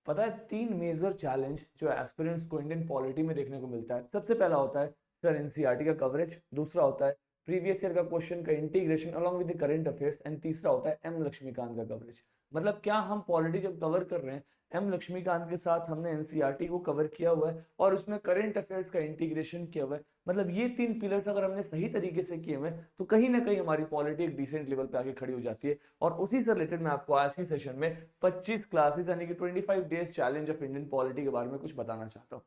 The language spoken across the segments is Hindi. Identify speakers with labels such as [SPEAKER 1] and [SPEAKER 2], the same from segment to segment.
[SPEAKER 1] पता है 3 मेजर चैलेंज जो एस्पिरेंट्स को इंडियन पॉलिटी में देखने को मिलता है। सबसे पहला होता है सर एनसीईआरटी का कवरेज, दूसरा होता है प्रीवियस ईयर का क्वेश्चन का integration along with the current affairs and तीसरा होता है एम लक्ष्मीकांत का कवरेज। मतलब क्या हम पॉलिटी जब कवर कर रहे हैं एम लक्ष्मीकांत के साथ हमने एनसीईआरटी को कवर किया हुआ है और उसमें करंट अफेयर्स का इंटीग्रेशन किया हुआ है। मतलब ये 3 पिलर्स अगर हमने सही तरीके से किए हुए तो कहीं ना कहीं हमारी पॉलिटी एक डिसेंट लेवल पे आके खड़ी हो जाती है। और उसी से रिलेटेड मैं आपको आज के सेशन में 25 क्लासेस यानी कि 25 days challenge of Indian polity के बारे में कुछ बताना चाहता हूँ।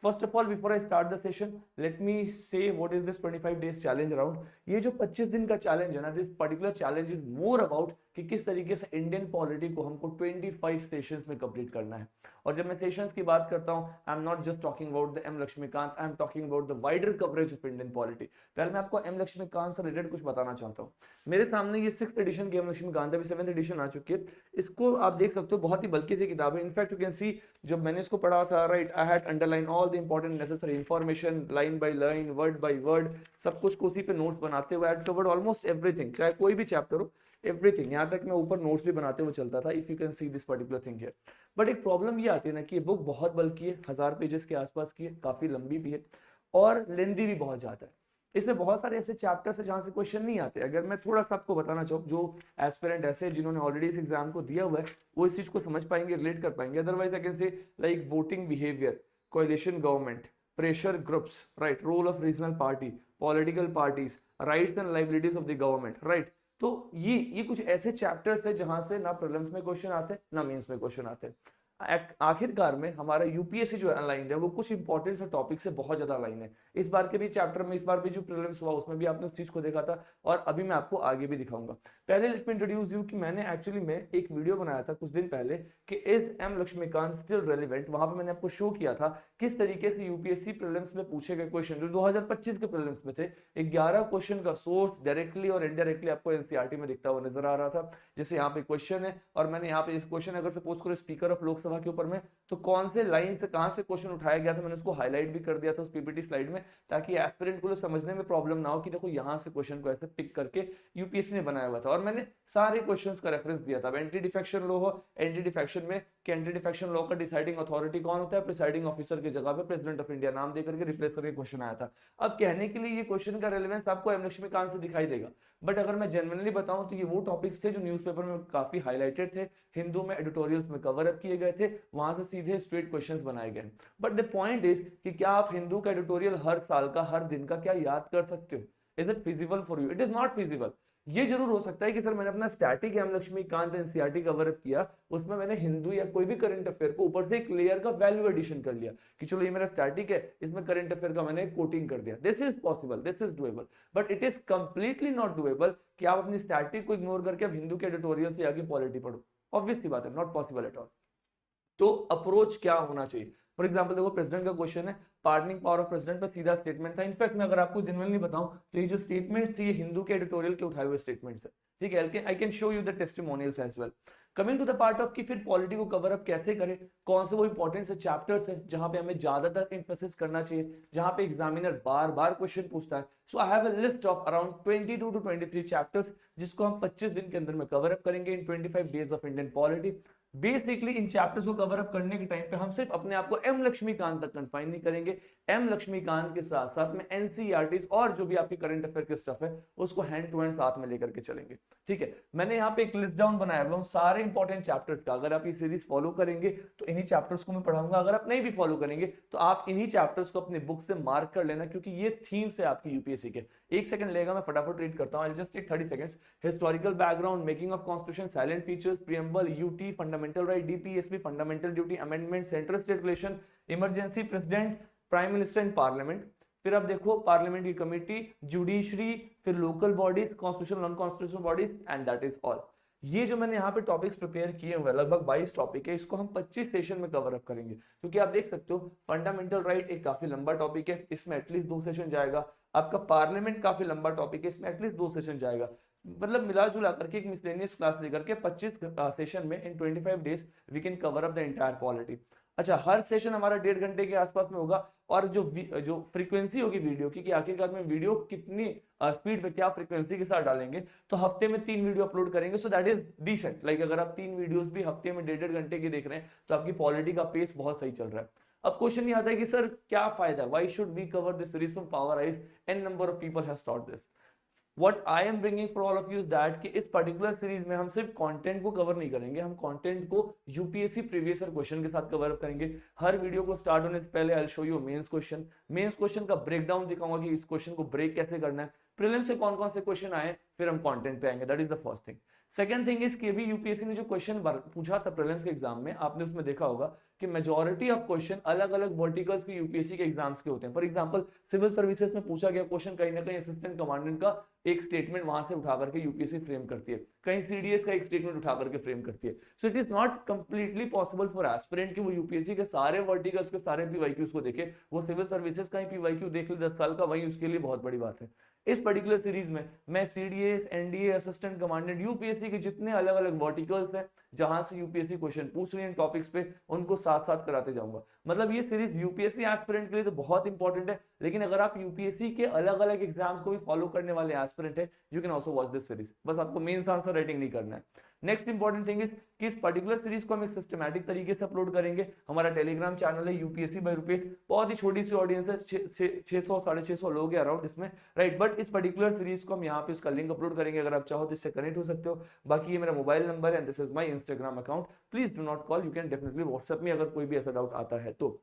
[SPEAKER 1] First of all, before I start the session, let me say what is this 25 days challenge around. ये जो 25 दिन का चैलेंज है ना, this particular challenge is more about कि किस तरीके से इंडियन पॉलिटी को हमको 25 सेशंस में कंप्लीट करना है। और जब मैं सेशंस की बात करता हूं, I am not just talking about the M Laxmikanth, I am talking about the wider coverage of Indian polity. पहले मैं आपको एम लक्ष्मीकांत से रिलेटेड कुछ बताना चाहता हूँ। मेरे सामने ये 6th एडिशन की एम लक्ष्मीकांत, अभी 7th एडिशन आ चुकी है। इसको आप देख सकते हो, बहुत ही बल्कि सी किताब है। इनफैक्ट यू कैन सी, जब मैंने इसको पढ़ा था, right, I had underline all the important necessary information line by line, word by word, सब कुछ को उसी पे नोट्स बनाते हुए हैड कवर्ड ऑलमोस्ट एवरीथिंग, चाहे कोई भी चैप्टर हो, एवरीथिंग। यहाँ तक मैं ऊपर नोट्स भी बनाते हुए चलता था, if you can see this particular thing here. But एक प्रॉब्लम ये आती है ना कि ये बुक बहुत बल्कि है, 1000 पेजेस के आसपास की है, काफी लंबी भी है और लेंदी भी बहुत ज्यादा है। इसमें बहुत सारे ऐसे चैप्टर्स है जहां से क्वेश्चन नहीं आते। अगर मैं थोड़ा सा आपको बताना चाहूँ, जो एस्पिरेंट ऐसे जिन्होंने ऑलरेडी इस एग्जाम को दिया हुआ है वो इस चीज को समझ पाएंगे, रिलेट कर पाएंगे। Otherwise I can say like voting behaviour, coalition government, pressure groups, right, role of regional party, political parties, rights and liabilities of the government, right. तो ये कुछ ऐसे चैप्टर्स थे जहां से ना प्रीलिम्स में क्वेश्चन आते ना मेंस में क्वेश्चन आते। आखिरकार में हमारा यूपीएससी जो अलाइन है वो कुछ इंपॉर्टेंट से टॉपिक से बहुत ज्यादा अलाइन है। इस बार के भी चैप्टर में, इस बार भी जो प्रीलिम्स हुआ उसमें भी आपने उस चीज को देखा था और अभी मैं आपको आगे भी दिखाऊंगा। पहले लेट मी इंट्रोड्यूस यू कि मैंने एक्चुअली में एक वीडियो बनाया था कुछ दिन पहले कि is M Laxmikanth still relevant. वहां पे मैंने आपको शो किया था किस तरीके से यूपीएससी प्रीलिम्स में पूछे गए क्वेश्चन जो 2025 के प्रीलिम्स में थे, 11 क्वेश्चन का सोर्स डायरेक्टली और इनडायरेक्टली आपको एनसीईआरटी में दिखता हुआ नजर आ रहा था। जैसे यहाँ पे क्वेश्चन है और मैंने यहाँ पे इस क्वेश्चन अगर सपोज करो स्पीकर ऑफ लोकसभा के ऊपर में, तो कौन से लाइन से कहां से क्वेश्चन उठाया गया था मैंने उसको हाईलाइट भी कर दिया था उस पीपीटी स्लाइड में, ताकि एस्पिरेंट को समझने में प्रॉब्लम ना हो कि देखो यहां से क्वेश्चन को ऐसे पिक करके यूपीएससी ने बनाया हुआ था। और मैंने सारे क्वेश्चंस का रेफरेंस दिया था। एंटी डिफेक्शन लॉ हो, एंटी डिफेक्शन में कि एंटी डिफेक्शन लॉ का डिसाइडिंग अथॉरिटी कौन होता है, प्रिसाइडिंग ऑफिसर की जगह पे प्रेसिडेंट ऑफ इंडिया नाम देकर के रिप्लेस करके क्वेश्चन आया था। अब कहने के लिए ये क्वेश्चन का रेलेवेंस आपको एम लक्ष्मीकांत से दिखाई देगा, बट अगर मैं जेन्युइनली बताऊं तो ये वो टॉपिक्स थे जो न्यूज़पेपर में काफी हाईलाइटेड थे, हिंदू में एडिटोरियल्स में कवर अप किए गए थे, वहां से सीधे स्ट्रेट क्वेश्चंस बनाए गए। बट द पॉइंट इज कि क्या आप हिंदू का एडिटोरियल हर साल का हर दिन का क्या याद कर सकते हो? Is it feasible for you? It is not feasible. ये जरूर हो सकता है कि सर मैंने अपना static M Laxmikanth NCERT cover up किया, उसमें मैंने हिंदू या कोई भी करंट अफेयर को ऊपर से एक लेयर का वैल्यू एडिशन कर लिया कि चलो ये मेरा स्टैटिक है, इसमें करंट अफेयर का मैंने कोटिंग कर दिया। This is possible, this is doable, but it is completely not doable कि आप अपनी स्टैटिक को इग्नोर करके आप हिंदू के एडिटोरियल से आगे पॉलिटी पढ़ो। ऑब्वियसली बात है, नॉट पॉसिबल एट ऑल। तो अप्रोच क्या होना चाहिए? फॉर एग्जाम्पल देखो, प्रेसिडेंट का क्वेश्चन है, पार्डनिंग पावर ऑफ प्रेसिडेंट पर सीधा स्टेटमेंट था। इनफैक्ट मैं अगर आपको जेन्युइनली बताऊं तो ये जो स्टेटमेंट्स थी ये हिंदू के एडिटोरियल के उठाए हुए स्टेटमेंट्स है, ठीक है। I can show you the testimonials as well. Coming to the part of कि फिर पॉलिटी को कवर अप कैसे करें, कौन से वो इंपॉर्टेंट से चैप्टर्स हैं जहां पे हमें ज्यादातर इंफोसिस करना चाहिए, जहां पे एग्जामिनर बार बार क्वेश्चन पूछता है। So I have a list of around 22 to 23 chapters जिसको हम 25 दिन के अंदर में कवर अप करेंगे इन 25 days of Indian polity. Basically in chapters को कवर अप करने के टाइम पे हम सिर्फ अपने आप को एम लक्ष्मीकांत तक कन्फाइन नहीं करेंगे, एम लक्ष्मीकांत के साथ साथ में एनसीईआरटीज और जो भी आपकी करंट अफेयर के स्टफ है उसको हैंड टू हैंड साथ में लेकर के चलेंगे, ठीक है। मैंने यहाँ पे एक लिस्ट डाउन बनाया हुआ सारे इंपॉर्टेंट चैप्टर्स का। अगर आप ये सीरीज फॉलो करेंगे तो इन्हीं चैप्टर्स को मैं पढ़ाऊंगा, अगर आप नहीं भी फॉलो करेंगे तो आप इन्हीं चैप्टर्स को अपने बुक से मार्क कर लेना, क्योंकि ये थीम्स है आपकी यूपीएससी के। एक सेकंड लगेगा, मैं फटाफट रीड करता हूँ, just take 30 seconds. Historical background, making of constitution, silent features, preamble, UT, fundamental right, DPSP, fundamental duty, amendment, central state relation, emergency, president, prime minister and parliament. फिर आप देखो पार्लियामेंट की कमेटी, जुडिशरी, फिर local bodies, constitutional non constitutional bodies, and that is all. ये जो मैंने यहाँ पे टॉपिक्स प्रिपेयर किए हुए लगभग 22 टॉपिक है, इसको हम 25 सेशन में कवर अप करेंगे। क्योंकि आप देख सकते हो फंडामेंटल राइट एक काफी लंबा टॉपिक है, इसमें एटलीस्ट 2 सेशन जाएगा। आपका पार्लियामेंट काफी लंबा टॉपिक है, इसमें एटलीस्ट 2 सेशन जाएगा। मतलब मिला जुला करके एक मिसलेनियस क्लास लेकर के 25 सेशन में in 25 days we can cover up the entire polity. अच्छा, हर सेशन हमारा 1.5 घंटे के आसपास में होगा, और जो फ्रीक्वेंसी होगी वीडियो की, कि आखिरकार में वीडियो कितनी स्पीड पे क्या फ्रीक्वेंसी के साथ डालेंगे, तो हफ्ते में 3 वीडियो अपलोड करेंगे, so that is decent. Like अगर आप 3 वीडियोस भी हफ्ते में 1.5 घंटे की देख रहे हैं तो आपकी पॉलिटी का पेस बहुत सही चल रहा है। अब क्वेश्चन ये आता है कि सर क्या फायदा, why should we cover this series from power eyes, an number of people has taught this. What I am bringing for all of you is that कि इस पर्टिकुलर सीरीज में हम सिर्फ कंटेंट को कवर नहीं करेंगे, हम कंटेंट को यूपीएससी प्रीवियस ईयर क्वेश्चन के साथ कवर अप करेंगे। हर वीडियो को स्टार्ट होने से पहले I will show you mains question का ब्रेकडाउन दिखाऊंगा कि इस क्वेश्चन को ब्रेक कैसे करना है, प्रीलिम्स से कौन कौन से क्वेश्चन आए, फिर हम कंटेंट पे आएंगे। That is the first thing. Second thing is कि अभी यूपीएससी ने जो क्वेश्चन पूछा था प्रीलिम्स के एग्जाम में, आपने उसमें देखा होगा कि मेजॉरिटी ऑफ क्वेश्चन अलग अलग वर्टिकल्स के यूपीएससी के एग्जाम्स के होते हैं। फॉर एग्जांपल सिविल सर्विसेज में पूछा गया क्वेश्चन कहीं ना कहीं असिस्टेंट कमांडेंट का एक स्टेटमेंट वहां से उठा करके यूपीएससी फ्रेम करती है, कहीं सीडीएस का एक स्टेटमेंट उठा करके फ्रेम करती है। So it is not completely possible for aspirant कि वो यूपीएससी के सारे वर्टिकल्स के सारे पीवाईक्यूज को देखे। वो सिविल सर्विसेज का ही पीवाईक्यू देख ले 10 साल का, वही उसके लिए बहुत बड़ी बात है। इस पर्टिकुलर सीरीज में मैं CDS, NDA, assistant commandant, UPSC के जितने अलग अलग वर्टिकल्स हैं जहां से यूपीएससी क्वेश्चन पूछ रही है टॉपिक्स पे, उनको साथ साथ कराते जाऊंगा। मतलब ये सीरीज यूपीएससी एस्पिरेंट के लिए तो बहुत इंपॉर्टेंट है, लेकिन अगर आप यूपीएससी के अलग अलग एग्जाम्स को भी फॉलो करने वाले एस्पिरेंट है, you can also watch this series. बस आपको मेंस आंसर राइटिंग नहीं करना है। नेक्स्ट इंपॉर्टेंट थिंग इज कि इस पर्टिकुलर सीरीज को हम एक सिस्टमैटिक तरीके से अपलोड करेंगे। हमारा टेलीग्राम चैनल है यूपीएससी बाय रुपेश, बहुत ही छोटी सी ऑडियंस है, 600 650 लोग हैं अराउंड इसमें, राइट। बट इस पर्टिकुलर सीरीज को हम यहाँ पे इसका लिंक अपलोड करेंगे, अगर आप चाहो तो इससे कनेक्ट हो सकते हो। बाकी ये मेरा मोबाइल नंबर है, this is my Instagram account, please do not call, you can definitely WhatsApp में अगर कोई भी ऐसा डाउट आता है तो।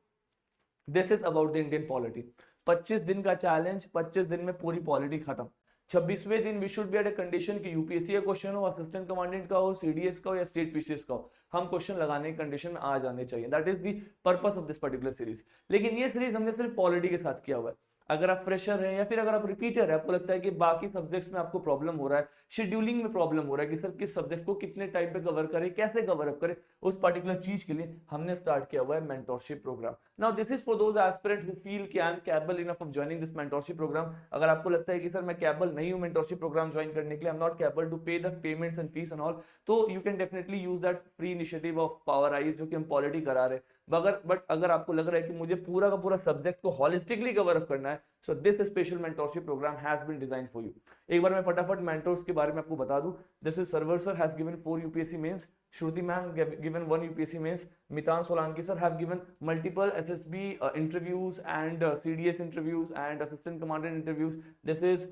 [SPEAKER 1] This is about the Indian polity. 25 दिन का चैलेंज, 25 दिन में पूरी पॉलिटी खत्म। 26वें दिन we should be at a condition कि यूपीएससी का क्वेश्चन हो, असिस्टेंट कमांडेंट का हो, सीडीएस का हो या स्टेट पीसीएस का हो, हम क्वेश्चन लगाने की कंडीशन में आ जाने चाहिए। That is the purpose of this particular series. लेकिन ये सीरीज हमने सिर्फ पॉलिटी के साथ किया हुआ है। अगर आप फ्रेशर हैं या फिर अगर आप रिपीटर है, आपको लगता है कि बाकी सब्जेक्ट्स में आपको प्रॉब्लम हो रहा है, शेड्यूलिंग में प्रॉब्लम हो रहा है कि सर किस सब्जेक्ट को कितने टाइम पे कवर करें, कैसे कवर अप करें, उस पर्टिकुलर चीज के लिए हमने स्टार्ट किया हुआ है mentorship program. Now this is for those aspirants who feel कि I am capable enough of joining this mentorship program. अगर आपको लगता है कि सर मैं कैपेबल नहीं हूं मेंटोरशिप प्रोग्राम ज्वाइन करने के लिए, I am not capable to pay the payments and fees and all, तो you can definitely use that free initiative of power eyes जो कि हम पॉलिटी करा रहे हैं। बट अगर आपको लग रहा है कि मुझे पूरा का पूरा सब्जेक्ट को हॉलिस्टिकली कवर अप करना है, so this special mentorship programme has been designed for you. एक बार मैं फटाफट मेंटोर्स के बारे में आपको बता दूं। This is server sir has given 4 UPSC mains, Shruti ma'am given 1 UPSC mains, Mitan Solanki sir have given multiple SSB interviews and CDS interviews and assistant commandant interviews. This is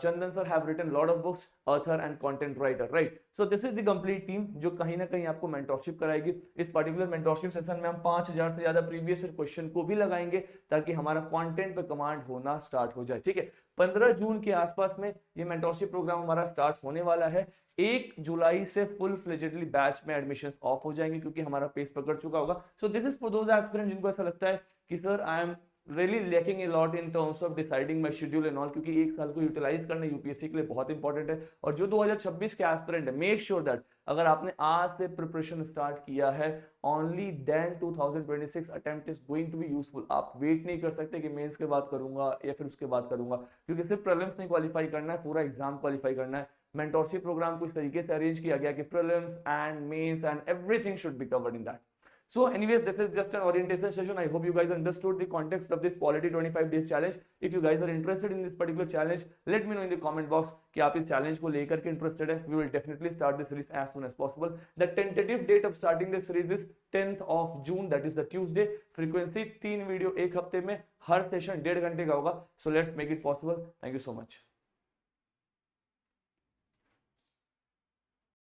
[SPEAKER 1] Chandan sir have written lot of books, author and content writer, right? So this is the complete team जो कहीं ना कहीं आपको मेंटोरशिप कराएगी। इस पर्टिकुलर मेंटोरशिप सेशन में हम 5000 से ज्यादा प्रीवियस ईयर क्वेश्चन को भी लगाएंगे ताकि हमारा कंटेंट पे कमांड होना स्टार्ट हो जाए, ठीक है। 15 जून के आसपास में ये मेंटोरशिप प्रोग्राम हमारा स्टार्ट होने वाला है। 1 जुलाई से फुल फ्लेजेडली बैच में एडमिशन ऑफ हो जाएंगे क्योंकि हमारा पेस पकड़ चुका होगा। So this is for those aspirants जिनको ऐसा लगता है कि sir I am really lacking a lot in terms of deciding my schedule and all, क्योंकि एक साल को यूटिलाइज करना यूपीएससी के लिए बहुत इंपॉर्टेंट है। और जो 2026 के एस्पिरेंट है, मेक श्योर दैट अगर आपने आज से प्रिपरेशन स्टार्ट किया है, only then 2026 attempt is going to be useful. आप वेट नहीं कर सकते कि मेंस के बाद करूंगा या फिर उसके बाद करूंगा, क्योंकि सिर्फ प्रीलिम्स नहीं क्वालिफाई करना है, पूरा एग्जाम क्वालिफाई करना है। मेंटोरशिप प्रोग्राम को इस तरीके से अरेंज किया गया कि prelims and mains and everything should be covered in that. So anyways, this is just an orientation session. I hope you guys understood the context of this Polity 25 days challenge. If you guys are interested in this particular challenge, let me know in the comment box कि आप इस challenge को लेकर के interested है. We will definitely start this series as soon as possible. The tentative date of starting this series is 10th of June, that is the Tuesday. Frequency 3 video एक हफ्ते में, हर सेशन 1.5 घंटे का होगा. So let's make it possible. Thank you so much.